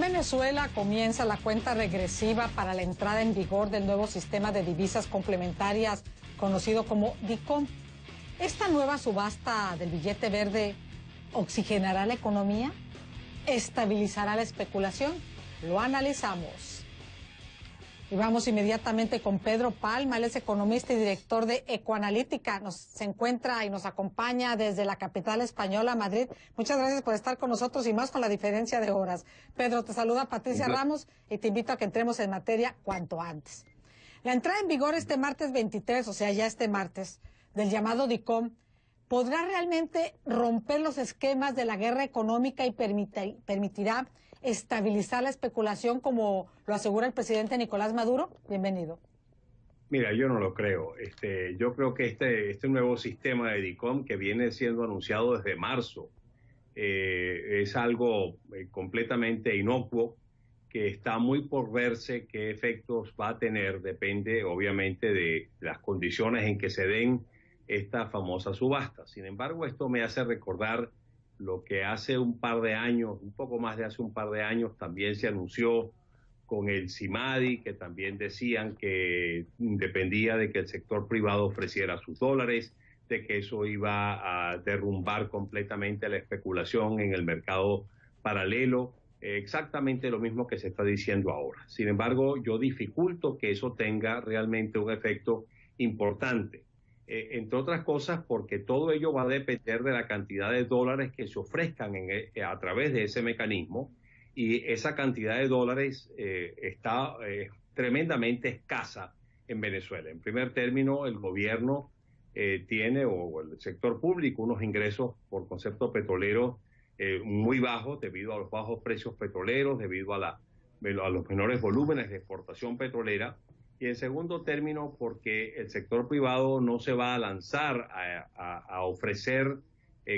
Venezuela comienza la cuenta regresiva para la entrada en vigor del nuevo sistema de divisas complementarias conocido como DICOM. ¿Esta nueva subasta del billete verde oxigenará la economía? ¿Estabilizará la especulación? Lo analizamos. Y vamos inmediatamente con Pedro Palma, él es economista y director de Ecoanalítica. Se encuentra y nos acompaña desde la capital española, Madrid. Muchas gracias por estar con nosotros y más con la diferencia de horas. Pedro, te saluda Patricia Ramos y te invito a que entremos en materia cuanto antes. La entrada en vigor este martes 23, o sea, ya este martes, del llamado DICOM, ¿podrá realmente romper los esquemas de la guerra económica y permitirá estabilizar la especulación como lo asegura el presidente Nicolás Maduro? Bienvenido. Mira, yo no lo creo. Yo creo que este nuevo sistema de DICOM que viene siendo anunciado desde marzo es algo completamente inocuo, que está muy por verse qué efectos va a tener. Depende obviamente de las condiciones en que se den esta famosa subasta. Sin embargo, esto me hace recordar lo que hace un par de años, un poco más de hace un par de años, también se anunció con el CIMADI, que también decían que dependía de que el sector privado ofreciera sus dólares, de que eso iba a derrumbar completamente la especulación en el mercado paralelo. Exactamente lo mismo que se está diciendo ahora. Sin embargo, yo dificulto que eso tenga realmente un efecto importante. Entre otras cosas, porque todo ello va a depender de la cantidad de dólares que se ofrezcan a través de ese mecanismo, y esa cantidad de dólares está tremendamente escasa en Venezuela. En primer término, el gobierno tiene, o el sector público, unos ingresos por concepto petrolero muy bajos debido a los bajos precios petroleros, debido a los menores volúmenes de exportación petrolera. Y en segundo término, porque el sector privado no se va a lanzar a ofrecer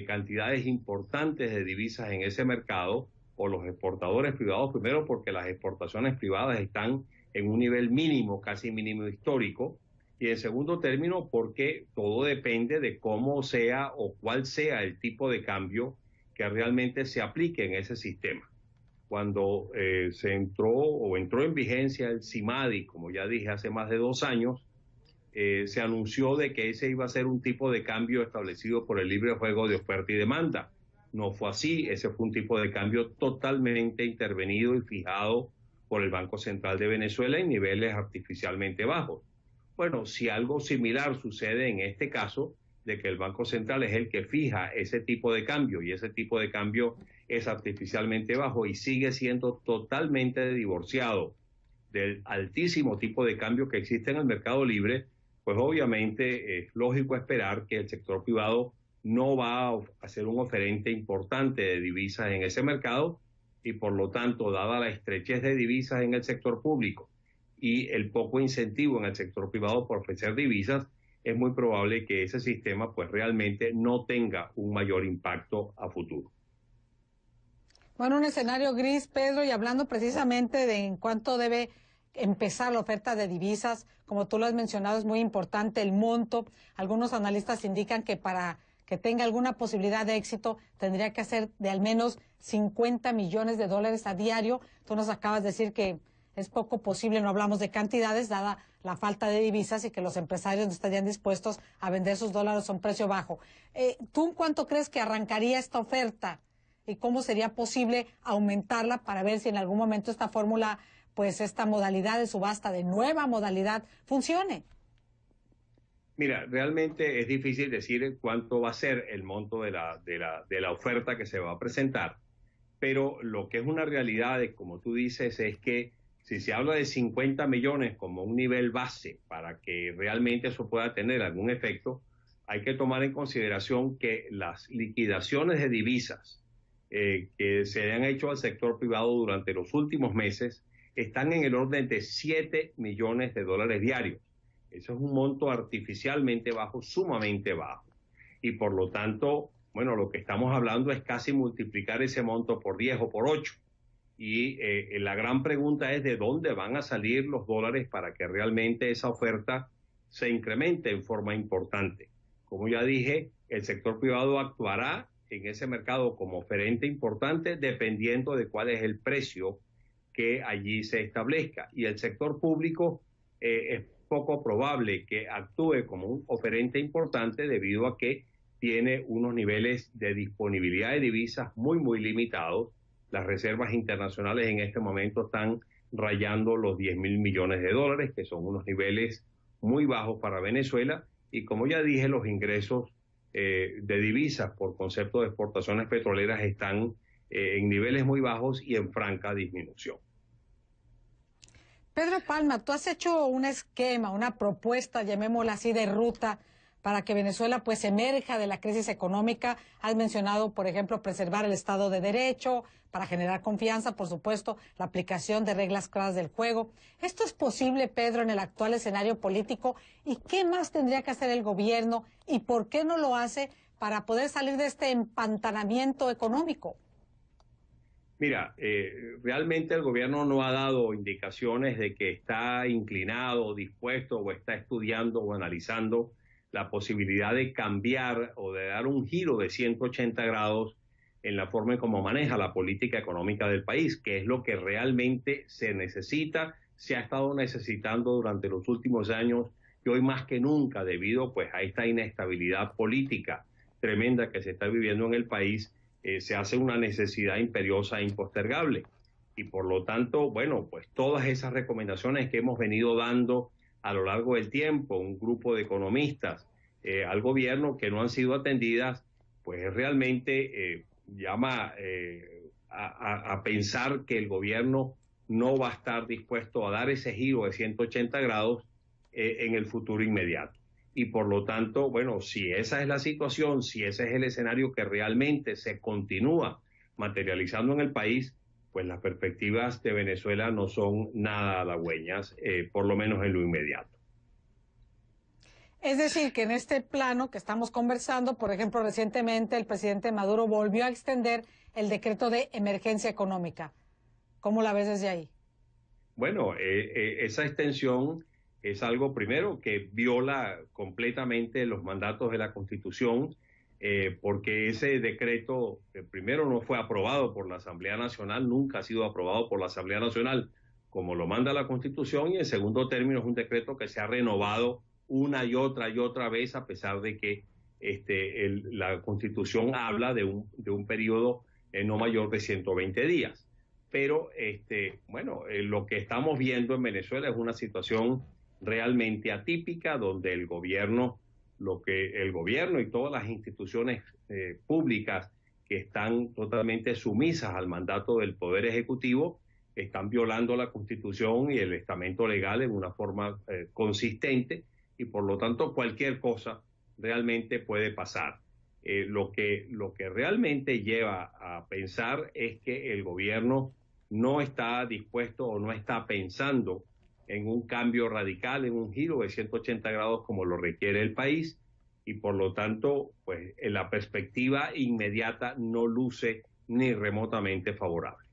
cantidades importantes de divisas en ese mercado, o los exportadores privados, primero porque las exportaciones privadas están en un nivel mínimo, casi mínimo histórico, y en segundo término porque todo depende de cómo sea o cuál sea el tipo de cambio que realmente se aplique en ese sistema. Cuando entró en vigencia el CIMADI, como ya dije, hace más de 2 años, se anunció de que ese iba a ser un tipo de cambio establecido por el libre juego de oferta y demanda. No fue así. Ese fue un tipo de cambio totalmente intervenido y fijado por el Banco Central de Venezuela en niveles artificialmente bajos. Bueno, si algo similar sucede en este caso, de que el Banco Central es el que fija ese tipo de cambio, y ese tipo de cambio es artificialmente bajo y sigue siendo totalmente divorciado del altísimo tipo de cambio que existe en el mercado libre, pues obviamente es lógico esperar que el sector privado no va a ser un oferente importante de divisas en ese mercado, y por lo tanto, dada la estrechez de divisas en el sector público y el poco incentivo en el sector privado por ofrecer divisas, es muy probable que ese sistema pues realmente no tenga un mayor impacto a futuro. Bueno, un escenario gris, Pedro, y hablando precisamente de en cuánto debe empezar la oferta de divisas, como tú lo has mencionado, es muy importante el monto. Algunos analistas indican que para que tenga alguna posibilidad de éxito tendría que hacer de al menos 50 millones de dólares a diario. Tú nos acabas de decir que es poco posible, no hablamos de cantidades, dada la falta de divisas y que los empresarios no estarían dispuestos a vender sus dólares a un precio bajo. ¿Tú cuánto crees que arrancaría esta oferta y cómo sería posible aumentarla para ver si en algún momento esta fórmula, pues esta modalidad de subasta, de nueva modalidad, funcione? Mira, realmente es difícil decir cuánto va a ser el monto de la oferta que se va a presentar, pero lo que es una realidad, como tú dices, es que si se habla de 50 millones como un nivel base para que realmente eso pueda tener algún efecto, hay que tomar en consideración que las liquidaciones de divisas que se han hecho al sector privado durante los últimos meses están en el orden de 7 millones de dólares diarios. Eso es un monto artificialmente bajo, sumamente bajo. Y por lo tanto, bueno, lo que estamos hablando es casi multiplicar ese monto por 10 o por 8. Y la gran pregunta es de dónde van a salir los dólares para que realmente esa oferta se incremente en forma importante. Como ya dije, el sector privado actuará en ese mercado como oferente importante dependiendo de cuál es el precio que allí se establezca. Y el sector público es poco probable que actúe como un oferente importante debido a que tiene unos niveles de disponibilidad de divisas muy limitados. Las reservas internacionales en este momento están rayando los 10.000 millones de dólares, que son unos niveles muy bajos para Venezuela. Y como ya dije, los ingresos de divisas por concepto de exportaciones petroleras están en niveles muy bajos y en franca disminución. Pedro Palma, tú has hecho un esquema, una propuesta, llamémosla así, de ruta para que Venezuela pues emerja de la crisis económica. Has mencionado, por ejemplo, preservar el Estado de Derecho, para generar confianza, por supuesto, la aplicación de reglas claras del juego. ¿Esto es posible, Pedro, en el actual escenario político? ¿Y qué más tendría que hacer el gobierno? ¿Y por qué no lo hace para poder salir de este empantanamiento económico? Mira, realmente el gobierno no ha dado indicaciones de que está inclinado, dispuesto o está estudiando o analizando la posibilidad de cambiar o de dar un giro de 180 grados en la forma en cómo maneja la política económica del país, que es lo que realmente se necesita, se ha estado necesitando durante los últimos años y hoy más que nunca debido pues a esta inestabilidad política tremenda que se está viviendo en el país. Se hace una necesidad imperiosa e impostergable. Y por lo tanto, bueno, pues todas esas recomendaciones que hemos venido dando a lo largo del tiempo, un grupo de economistas al gobierno que no han sido atendidas, pues realmente llama a pensar que el gobierno no va a estar dispuesto a dar ese giro de 180 grados en el futuro inmediato. Y por lo tanto, bueno, si esa es la situación, si ese es el escenario que realmente se continúa materializando en el país, pues las perspectivas de Venezuela no son nada halagüeñas, por lo menos en lo inmediato. Es decir, que en este plano que estamos conversando, por ejemplo, recientemente el presidente Maduro volvió a extender el decreto de emergencia económica. ¿Cómo la ves desde ahí? Bueno, esa extensión es algo primero que viola completamente los mandatos de la Constitución, porque ese decreto primero no fue aprobado por la Asamblea Nacional, nunca ha sido aprobado por la Asamblea Nacional como lo manda la Constitución, y en segundo término es un decreto que se ha renovado una y otra vez, a pesar de que la Constitución habla de un periodo no mayor de 120 días. Pero bueno, lo que estamos viendo en Venezuela es una situación realmente atípica, donde el gobierno y todas las instituciones públicas que están totalmente sumisas al mandato del Poder Ejecutivo están violando la Constitución y el estamento legal en una forma consistente, y por lo tanto cualquier cosa realmente puede pasar. Lo que realmente lleva a pensar es que el gobierno no está dispuesto o no está pensando en un cambio radical, en un giro de 180 grados como lo requiere el país, y por lo tanto, pues en la perspectiva inmediata no luce ni remotamente favorable.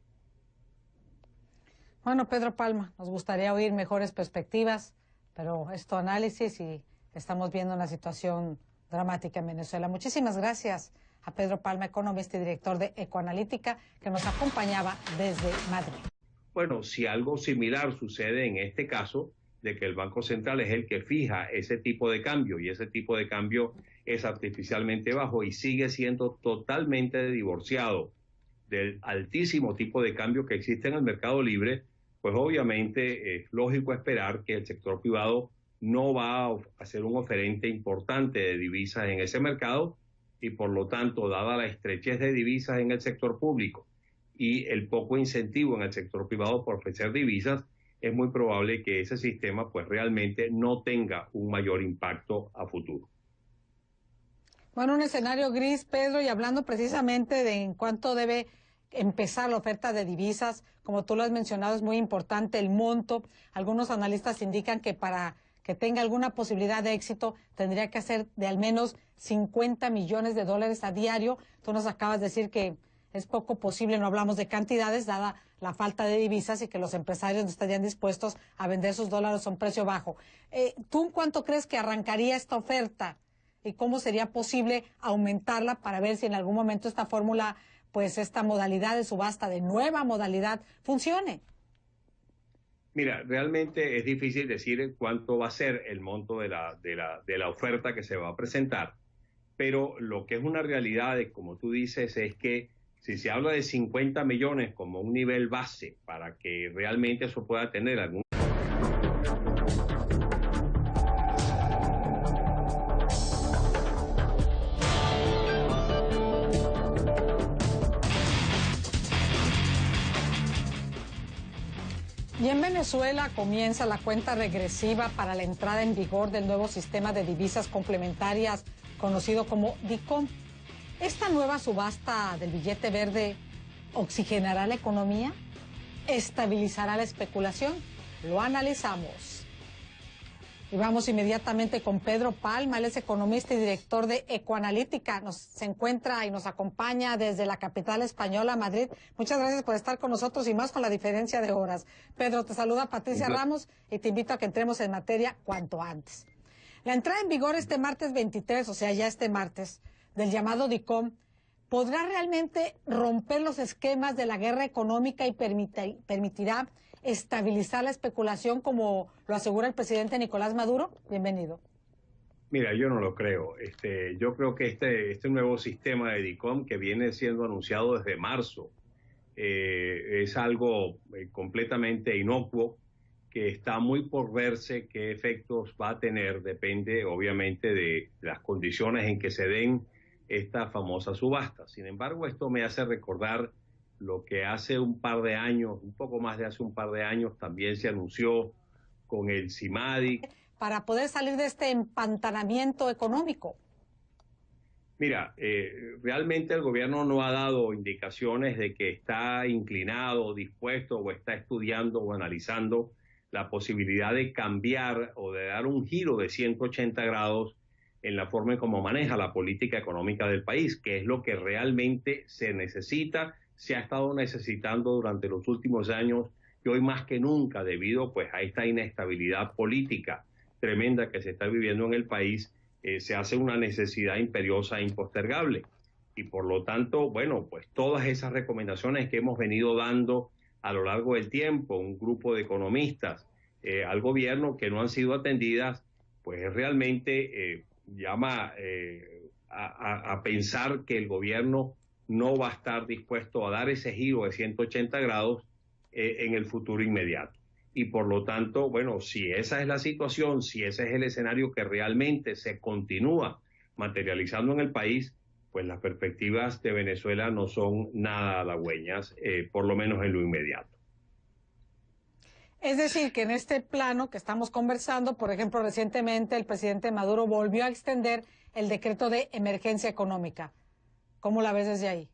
Bueno, Pedro Palma, nos gustaría oír mejores perspectivas, pero es tu análisis y estamos viendo una situación dramática en Venezuela. Muchísimas gracias a Pedro Palma, economista y director de Ecoanalítica, que nos acompañaba desde Madrid. Bueno, si algo similar sucede en este caso, de que el Banco Central es el que fija ese tipo de cambio, y ese tipo de cambio es artificialmente bajo y sigue siendo totalmente divorciado del altísimo tipo de cambio que existe en el mercado libre, pues obviamente es lógico esperar que el sector privado no va a ser un oferente importante de divisas en ese mercado, y por lo tanto, dada la estrechez de divisas en el sector público y el poco incentivo en el sector privado por ofrecer divisas, es muy probable que ese sistema pues realmente no tenga un mayor impacto a futuro. Bueno, un escenario gris, Pedro, y hablando precisamente de en cuánto debe empezar la oferta de divisas, como tú lo has mencionado, es muy importante el monto. Algunos analistas indican que para que tenga alguna posibilidad de éxito tendría que ser de al menos 50 millones de dólares a diario. Tú nos acabas de decir que es poco posible, no hablamos de cantidades, dada la falta de divisas y que los empresarios no estarían dispuestos a vender sus dólares a un precio bajo. ¿Tú cuánto crees que arrancaría esta oferta? ¿Y cómo sería posible aumentarla para ver si en algún momento esta fórmula, pues esta modalidad de subasta, de nueva modalidad, funcione? Mira, realmente es difícil decir cuánto va a ser el monto de la oferta que se va a presentar, pero lo que es una realidad, como tú dices, es que si se habla de 50 millones como un nivel base para que realmente eso pueda tener algún... Y en Venezuela comienza la cuenta regresiva para la entrada en vigor del nuevo sistema de divisas complementarias conocido como DICOM. ¿Esta nueva subasta del billete verde oxigenará la economía? ¿Estabilizará la especulación? Lo analizamos. Y vamos inmediatamente con Pedro Palma, él es economista y director de Ecoanalítica. Se encuentra y nos acompaña desde la capital española, Madrid. Muchas gracias por estar con nosotros y más con la diferencia de horas. Pedro, te saluda Patricia Ramos y te invito a que entremos en materia cuanto antes. La entrada en vigor este martes 23, o sea, ya este martes, del llamado DICOM, ¿podrá realmente romper los esquemas de la guerra económica y permitirá estabilizar la especulación como lo asegura el presidente Nicolás Maduro? Bienvenido. Mira, yo no lo creo. Yo creo que este nuevo sistema de DICOM que viene siendo anunciado desde marzo es algo completamente inocuo, que está muy por verse qué efectos va a tener. Depende obviamente de las condiciones en que se den esta famosa subasta. Sin embargo, esto me hace recordar lo que hace un par de años, un poco más de hace un par de años, también se anunció con el CIMADI. Para poder salir de este empantanamiento económico. Mira, realmente el gobierno no ha dado indicaciones de que está inclinado, dispuesto o está estudiando o analizando la posibilidad de cambiar o de dar un giro de 180 grados en la forma en cómo maneja la política económica del país, que es lo que realmente se necesita, se ha estado necesitando durante los últimos años y hoy más que nunca debido pues a esta inestabilidad política tremenda que se está viviendo en el país, se hace una necesidad imperiosa e impostergable. Y por lo tanto, bueno, pues todas esas recomendaciones que hemos venido dando a lo largo del tiempo, un grupo de economistas al gobierno que no han sido atendidas, pues realmente llama a pensar que el gobierno no va a estar dispuesto a dar ese giro de 180 grados en el futuro inmediato. Y por lo tanto, bueno, si esa es la situación, si ese es el escenario que realmente se continúa materializando en el país, pues las perspectivas de Venezuela no son nada halagüeñas, por lo menos en lo inmediato. Es decir, que en este plano que estamos conversando, por ejemplo, recientemente el presidente Maduro volvió a extender el decreto de emergencia económica. ¿Cómo la ves desde ahí?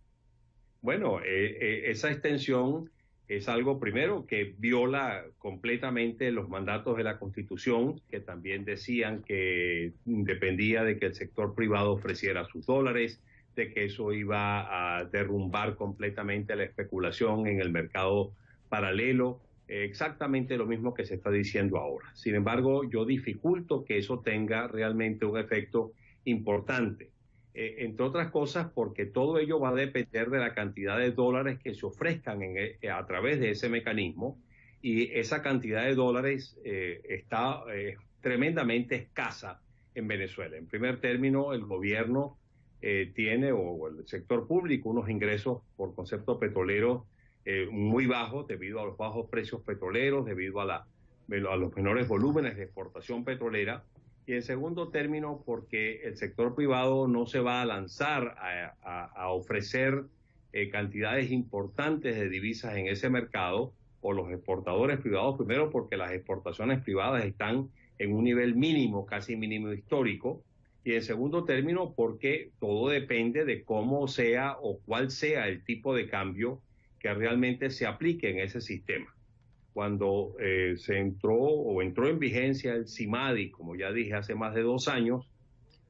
Bueno, esa extensión es algo, primero, que viola completamente los mandatos de la Constitución, que también decían que dependía de que el sector privado ofreciera sus dólares, de que eso iba a derrumbar completamente la especulación en el mercado paralelo, exactamente lo mismo que se está diciendo ahora. Sin embargo, yo dificulto que eso tenga realmente un efecto importante. Entre otras cosas porque todo ello va a depender de la cantidad de dólares que se ofrezcan a través de ese mecanismo, y esa cantidad de dólares está tremendamente escasa en Venezuela. En primer término, el gobierno tiene, o el sector público, unos ingresos por concepto petrolero muy bajos debido a los bajos precios petroleros, debido a los menores volúmenes de exportación petrolera. Y en segundo término, porque el sector privado no se va a lanzar a ofrecer cantidades importantes de divisas en ese mercado, o los exportadores privados, primero porque las exportaciones privadas están en un nivel mínimo, casi mínimo histórico, y en segundo término porque todo depende de cómo sea o cuál sea el tipo de cambio que realmente se aplique en ese sistema. Cuando entró en vigencia el CIMADI, como ya dije, hace más de 2 años,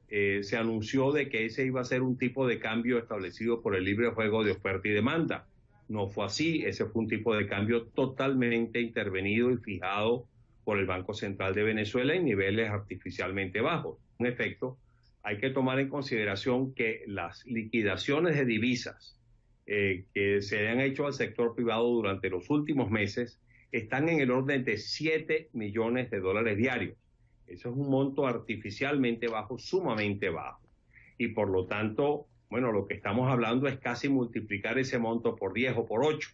se anunció de que ese iba a ser un tipo de cambio establecido por el libre juego de oferta y demanda. No fue así, ese fue un tipo de cambio totalmente intervenido y fijado por el Banco Central de Venezuela en niveles artificialmente bajos. En efecto, hay que tomar en consideración que las liquidaciones de divisas que se han hecho al sector privado durante los últimos meses están en el orden de 7 millones de dólares diarios. Eso es un monto artificialmente bajo, sumamente bajo. Y por lo tanto, bueno, lo que estamos hablando es casi multiplicar ese monto por 10 o por 8.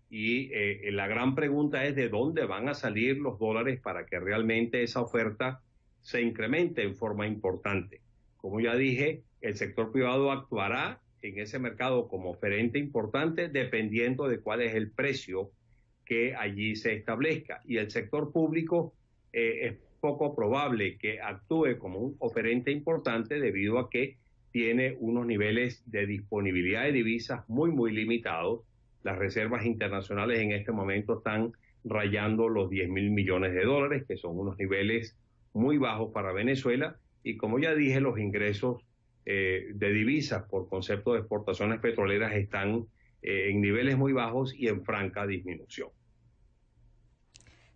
Y la gran pregunta es de dónde van a salir los dólares para que realmente esa oferta se incremente en forma importante. Como ya dije, el sector privado actuará en ese mercado como oferente importante dependiendo de cuál es el precio que allí se establezca. Y el sector público es poco probable que actúe como un oferente importante debido a que tiene unos niveles de disponibilidad de divisas muy limitados. Las reservas internacionales en este momento están rayando los 10.000 millones de dólares, que son unos niveles muy bajos para Venezuela. Y como ya dije, los ingresos de divisas por concepto de exportaciones petroleras están en niveles muy bajos y en franca disminución.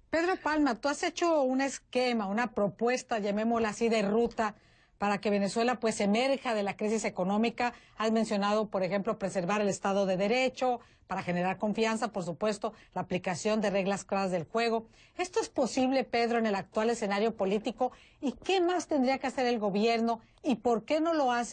Pedro Palma, tú has hecho un esquema, una propuesta, llamémosla así, de ruta para que Venezuela pues emerja de la crisis económica. Has mencionado, por ejemplo, preservar el Estado de Derecho, para generar confianza, por supuesto, la aplicación de reglas claras del juego. ¿Esto es posible, Pedro, en el actual escenario político? ¿Y qué más tendría que hacer el gobierno? ¿Y por qué no lo hace?